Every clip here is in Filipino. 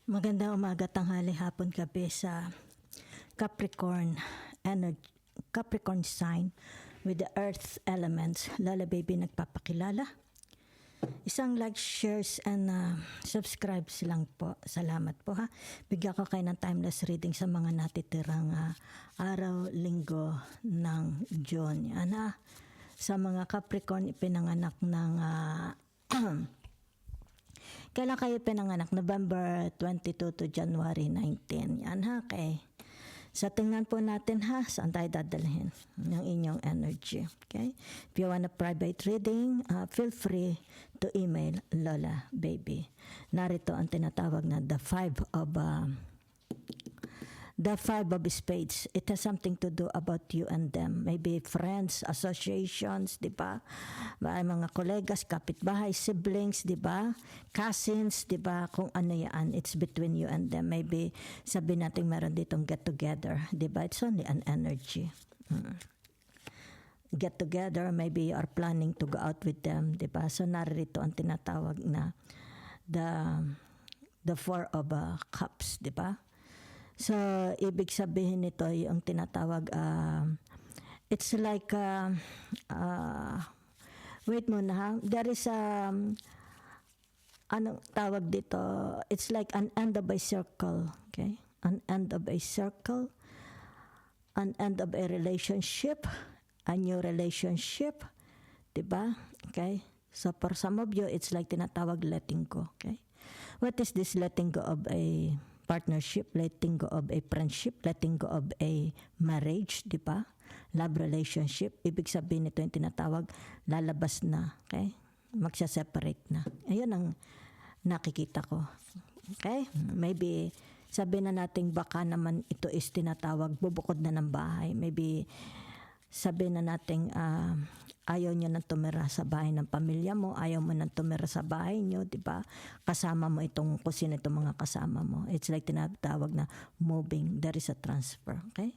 Magandang umaga, tanghali, hapon, gabi sa Capricorn energy, Capricorn sign with the earth elements. Lola Baby nagpapakilala. Isang like, shares, and subscribe silang po. Salamat po ha. Bigyan ko kayo ng timeless reading sa mga natitirang araw, linggo ng June. Yan ha. Sa mga Capricorn, ipinanganak ng kailan kayo pinanganak? November 22 to January 19. Yan ha, okay. So tingnan po natin ha, saan tayo dadalhin ng inyong energy. Okay? If you want a private reading, feel free to email Lola Baby. Narito ang tinatawag na the five of spades. It has something to do about you and them. Maybe friends, associations, di ba? Mga kolegas, kapitbahay, siblings, di ba? Cousins, di ba? Kung ano yan, it's between you and them. Maybe sabihin natin meron ditong get together, di ba? It's only an energy. Get together, maybe you are planning to go out with them, di ba? So narito ang tinatawag na the four of cups, di ba? So, ibig sabihin nito yung tinatawag, it's like, wait muna ha, there is anong tawag dito, it's like an end of a circle, okay? An end of a circle, an end of a relationship, a new relationship, diba? Okay? So, for some of you, it's like tinatawag letting go, okay? What is this letting go of a partnership, letting go of a friendship, letting go of a marriage, di ba? Love relationship. Ibig sabihin nito yung tinatawag, lalabas na, okay? Magsa-separate na. Ayun ang nakikita ko. Okay? Maybe sabihin na natin baka naman ito is tinatawag, bubukod na ng bahay. Maybe sabihin na natin, ayaw nyo nang tumira sa bahay ng pamilya mo, ayaw mo nang tumira sa bahay nyo, di ba? Kasama mo itong kusina, itong mga kasama mo. It's like tinatawag na moving. There is a transfer, okay?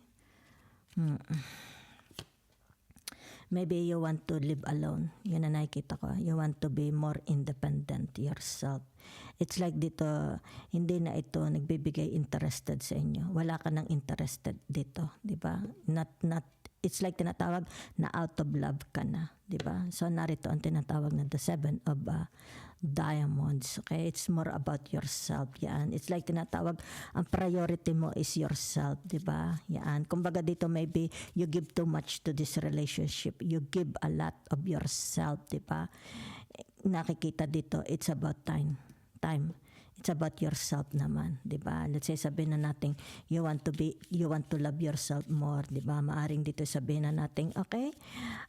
Maybe you want to live alone. Yun na nakikita ko. You want to be more independent yourself. It's like dito, hindi na ito nagbibigay interested sa inyo. Wala ka nang interested dito, di ba? It's like tinatawag na out of love ka na, di ba? So narito ang tinatawag na the seven of diamonds. Okay, it's more about yourself. Yan. It's like tinatawag ang priority mo is yourself, di ba? Yan. Kumbaga dito maybe you give too much to this relationship. You give a lot of yourself, di ba? Nakikita dito it's about time. It's about yourself naman, 'di ba? Let's say sabihin na natin you want to love yourself more, 'di ba? Maaring dito sabihin na natin, okay,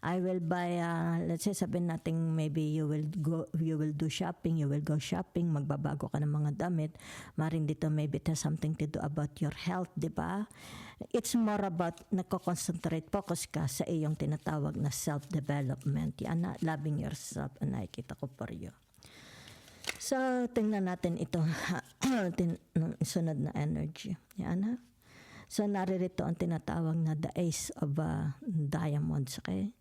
I will buy let's say sabihin natin maybe you will do shopping, you will go shopping, magbabago ka ng mga damit. Maaring dito maybe it has something to do about your health, 'di ba? It's more about nagko-concentrate, focus ka sa iyong tinatawag na self-development. Yan na, loving yourself, ang nakikita ko for you. So, tingnan natin ito, sunod na energy. Yan ha. So, naririto ang tinatawag na the ace of diamonds. Okay?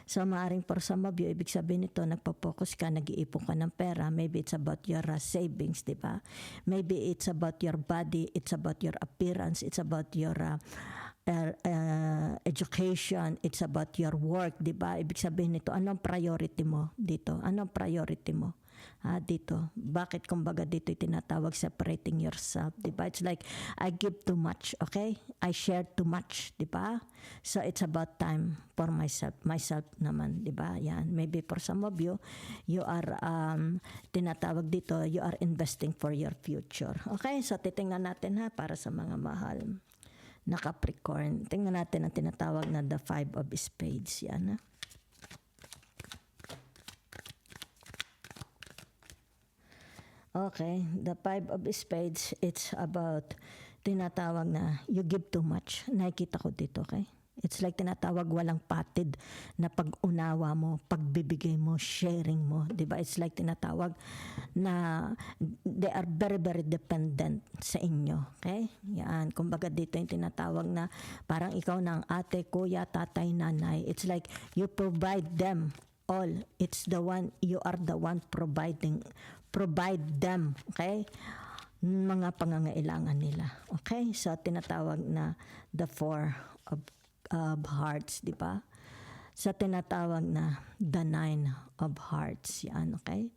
So, maaaring for some of you, ibig sabihin nito, nagpo-focus ka, nag-iipon ka ng pera. Maybe it's about your savings, di ba? Maybe it's about your body, it's about your appearance, it's about your education, it's about your work, di ba? Ibig sabihin nito, anong priority mo dito? Anong priority mo? Dito. Bakit kumbaga dito tinatawag separating yourself, di ba? It's like, I give too much, okay? I share too much, di ba? So, it's about time for myself naman, di ba? Yan. Maybe for some of you, you are, tinatawag dito, you are investing for your future. Okay? So, titingnan natin ha, para sa mga mahal na Capricorn. Tingnan natin ang tinatawag na the five of spades. Yan ha. Okay, the five of spades, it's about tinatawag na you give too much. Nakikita ko dito, okay? It's like tinatawag walang patid na pag-unawa mo, pagbibigay mo, sharing mo. Diba? It's like tinatawag na they are very, very dependent sa inyo. Okay? Yan. Kumbaga dito yung tinatawag na parang ikaw na ang ate, kuya, tatay, nanay. It's like you provide them all. It's the one, you are the one provide them. Okay? mga pangangailangan nila. Okay? So, tinatawag na the four of hearts, di ba? Sa tinatawag na the nine of hearts. Yan, okay?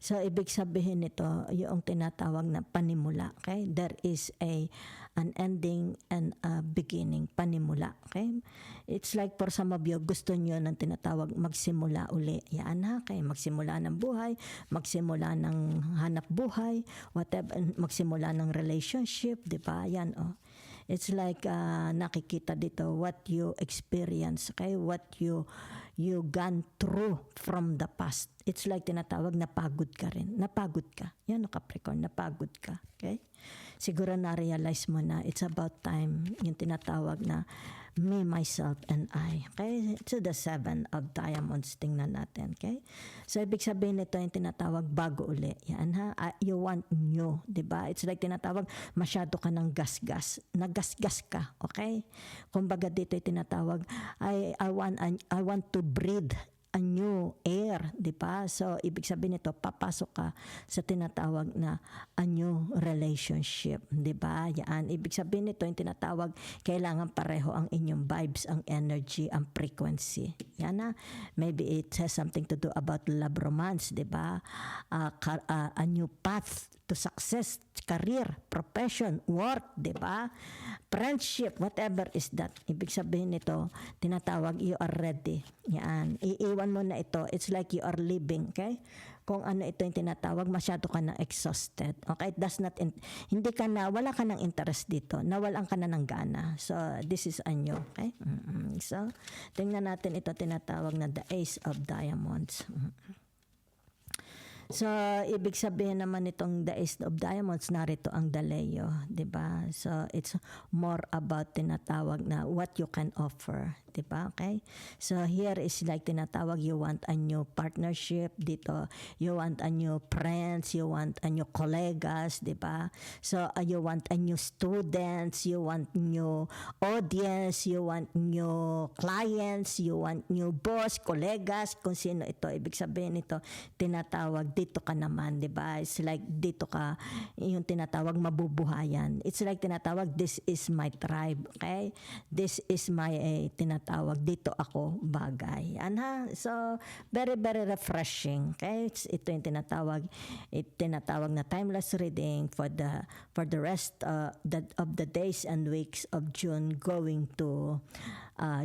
So, ibig sabihin nito, yung tinatawag na panimula. Okay? There is an ending and a beginning. Panimula. Okay? It's like for some of you, gusto nyo ng tinatawag magsimula uli. Yan ha? Okay? Magsimula ng buhay, magsimula ng hanap buhay, whatever, magsimula ng relationship, di ba? Yan, oh. It's like nakikita dito what you experience, okay? What you gone through from the past. It's like tinatawag napagod ka rin. Napagod ka. Yan, Capricorn, napagod ka. Okay? Siguro na-realize mo na it's about time yung tinatawag na me, myself, and I. Okay? So the seven of diamonds, tingnan natin. Okay? So ibig sabihin nito yung tinatawag bago uli. Yan ha? You want new. Diba? It's like tinatawag masyado ka ng gas-gas. Nagasgas ka. Okay? Kumbaga dito yung tinatawag I want to breathe a new air, di ba? So, ibig sabihin nito, papasok ka sa tinatawag na a new relationship, di ba? Yan, ibig sabihin nito, yung tinatawag, kailangan pareho ang inyong vibes, ang energy, ang frequency. Yan na. Maybe it has something to do about love romance, di ba? A new path to success, career, profession, work, di ba? Friendship, whatever is that. Ibig sabihin nito, tinatawag, you are ready. Yan. Iiwan mo na ito. It's like you are living, okay? Kung ano ito yung tinatawag, masyado ka na exhausted. Okay? It does not, hindi ka na, wala ka ng interest dito. Nawalan ka na ng gana. So, this is a new, okay? So, tingnan natin ito tinatawag na the Ace of Diamonds. So, ibig sabihin naman itong the Ace of Diamonds, narito ang Daleo, di ba? So, it's more about tinatawag na what you can offer, di ba? Okay? So, here is like tinatawag, you want a new partnership dito, you want a new friends, you want a new colleagues, di ba? So, you want a new students, you want new audience, you want new clients, you want new boss, colleagues, kung sino ito. Ibig sabihin ito, tinatawag dito ka naman, di ba? It's like dito ka, yung tinatawag mabubuhayan. It's like tinatawag, this is my tribe, okay? This is my tinatawag, dito ako bagay. Yan, so, very, very refreshing, okay? Ito yung tinatawag na timeless reading for the rest of the days and weeks of June going to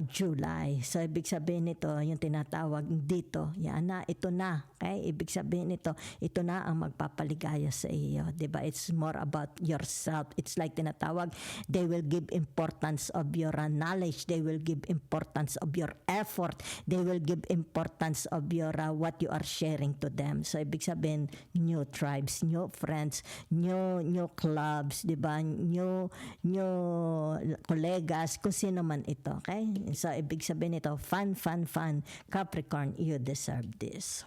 July. So, ibig sabihin nito, yung tinatawag dito, yan na, ito na, okay? Ibig sabihin nito, ito na ang magpapaligaya sa iyo, diba? It's more about yourself. It's like tinatawag, they will give importance of your knowledge, they will give importance of your effort, they will give importance of your what you are sharing to them. So, ibig sabihin, new tribes, new friends, new clubs, diba? New colleagues, kung sino man ito, okay? So, ibig sabihin nito, fun, Capricorn, you deserve this.